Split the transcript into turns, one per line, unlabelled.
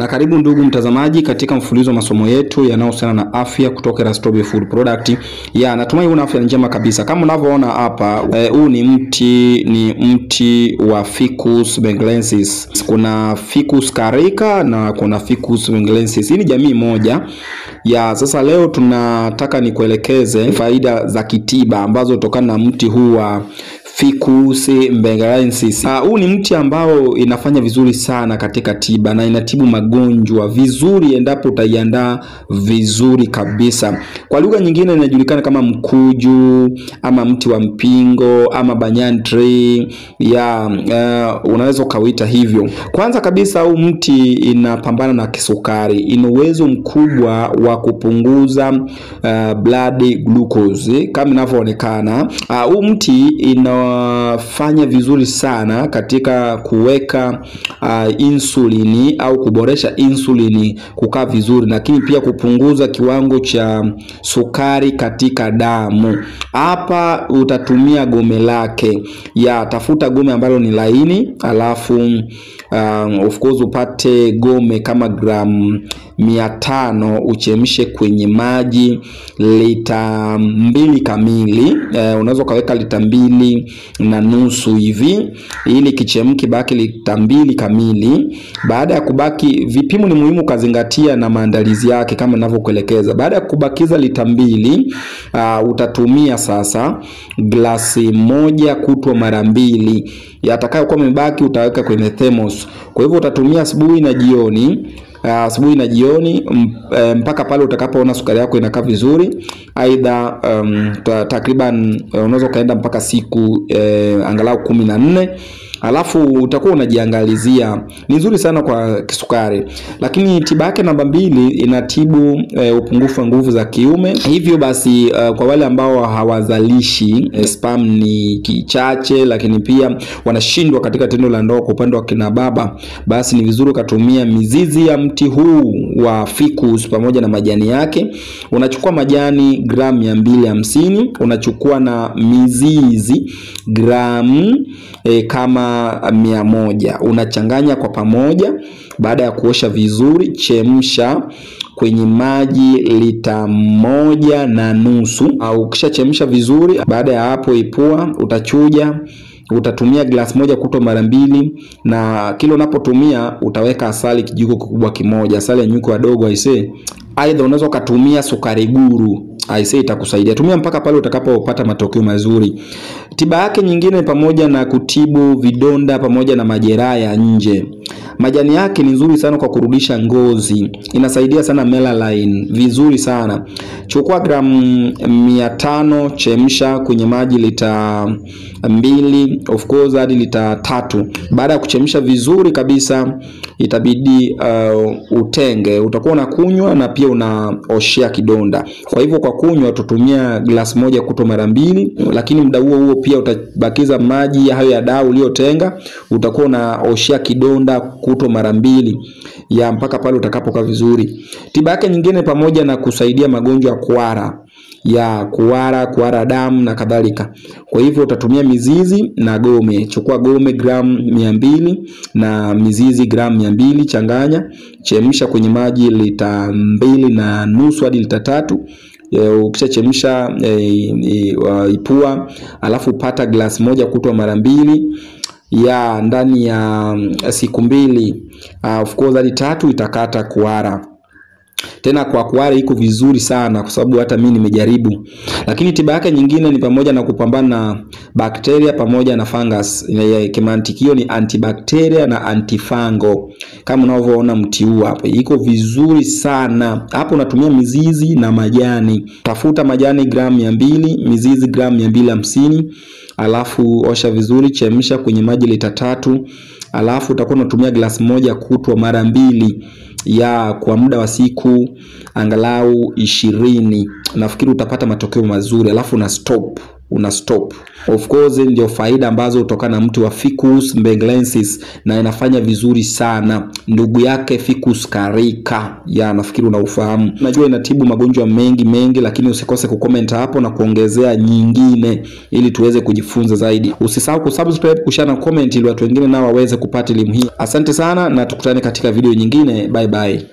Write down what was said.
Na karibu ndugu mtazamaji katika mfululizo wa masomo yetu yanayohusiana na afya kutoka Rastobi Food Product. Natumai una afya njema kabisa. Kama unavyoona hapa, huu ni mti wa Ficus bengalensis. Kuna Ficus carica na kuna Ficus bengalensis. Hii ni jamii moja. Sasa leo tunataka nikuelekeze faida za kitiba ambazo kutokana na mti huu wa Ficus bengalensis. Huu ni mti ambao inafanya vizuri sana katika tiba na inatibu magonjwa vizuri endapo utaiandaa vizuri kabisa. Kwa lugha nyingine inajulikana kama mkuju ama mti wa mpingo ama banyan tree. Unaweza ukauita hivyo. Kwanza kabisa huu mti inapambana na kisukari. Ina uwezo mkubwa wa kupunguza blood glucose kama inavyoonekana. Huu mti inafanya vizuri sana katika kuweka insulini au kuboresha insulini kukaa vizuri, lakini pia kupunguza kiwango cha sukari katika damu. Hapa utatumia gome lake. Tafuta gome ambalo ni laini, alafu of course upate gome kama gramu 500, uchemshe kwenye maji lita 2 kamili. Unaweza kaweka lita 2.5 hivi ili kichemke baki lita 2 kamili. Baada ya kubaki, vipimo ni muhimu kazingatia na maandalizi yake kama ninavyokuelekeza. Baada ya kubakiza lita 2, utatumia sasa glasi 1 kutwa mara 2. Yatakayokuwa yamebaki utaweka kwenye thermos. Kwa hivyo utatumia asubuhi na jioni, mpaka pale utakapoona sukari yako inakaa vizuri. Aidha takriban unaweza kaenda mpaka siku angalau 14. Alafu utakuwa unajiangalizia. Ni nzuri sana kwa kisukari. Lakini tiba yake namba 2 inatibu upungufu wa nguvu za kiume. Hivyo basi kwa wale ambao hawazalishi, sperm ni kichache, lakini pia wanashindwa katika tendo la ndoa kwa upande wa kina baba, basi ni vizuri kutumia mizizi ya mti huu wa Ficus pamoja na majani yake. Unachukua majani gramu 250, unachukua na mizizi gramu kama 100. Unachanganya kwa pamoja. Baada ya kuosha vizuri, chemsha kwenye maji lita 1.5. Au kisha chemsha vizuri, baada ya hapo ipua, utachuja. Utatumia glasi 1 kutwa mara 2, na kila unapotumia utaweka asali kijiko kikubwa kimoja. Asali ya nyuki wadogo aisee. Aidha unaweza kutumia sukari guru. Aisee, itakusaidia. Tumia mpaka pale utakapopata matokeo mazuri. Tiba yake nyingine pamoja na kutibu vidonda pamoja na majeraha ya nje. Majani yake ni nzuri sana kwa kurudisha ngozi. Inasaidia sana melanin vizuri sana. Chukua gramu 500, chemsha kwenye maji lita 2, of course hadi lita 3. Baada ya kuchemsha vizuri kabisa, itabidi utenge. Utakuwa unakunywa na pia unaoshea kidonda. Kwa hivyo kwa kunywa tutumia glasi 1 kutwa mara 2, lakini muda huo pia utabakiza maji hayo ya dawa uliyotenga. Utakuwa unaoshea kidonda kutwa mara 2 mpaka pale utakapokaa vizuri. Tiba yake nyingine pamoja na kusaidia magonjwa ya kuhara damu na kadhalika. Kwa hivyo utatumia mizizi na gome. Chukua gome gramu 200 na mizizi gramu 200, changanya, chemsha kwenye maji lita 2.5 hadi lita 3. Ukisha chemsha ipua, alafu pata glasi 1 kutwa mara 2. Ndani ya siku 2, of course hadi 3 itakata kuhara. Tena kwa kuhara iko vizuri sana kwa sababu hata mimi nimejaribu. Lakini tiba yake nyingine ni pamoja na kupambana na bakteria pamoja na fungus. Kimantikio ni antibacteria na antifungal. Kama unavyoona mti huu hapa, iko vizuri sana. Hapo unatumia mizizi na majani. Tafuta majani gramu 200, mizizi gramu 250. Alafu osha vizuri, chemsha kwenye maji lita 3. Alafu utakuwa unatumia glasi 1 kutwa mara 2 kwa muda wa siku angalau 20. Nafikiri utapata matokeo mazuri. Alafu una stop. una stop. Of course ndio faida ambazo hutokana na mti wa Ficus benghalensis, na inafanya vizuri sana. Ndugu yake Ficus carica, nafikiri unaufahamu. Najua inatibu magonjwa mengi, lakini usikose kucomment hapo na kuongezea nyingine ili tuweze kujifunza zaidi. Usisahau kusubscribe, kushare na comment ili watu wengine nao waweze kupata elimu hii. Asante sana na tukutane katika video nyingine. Bye bye.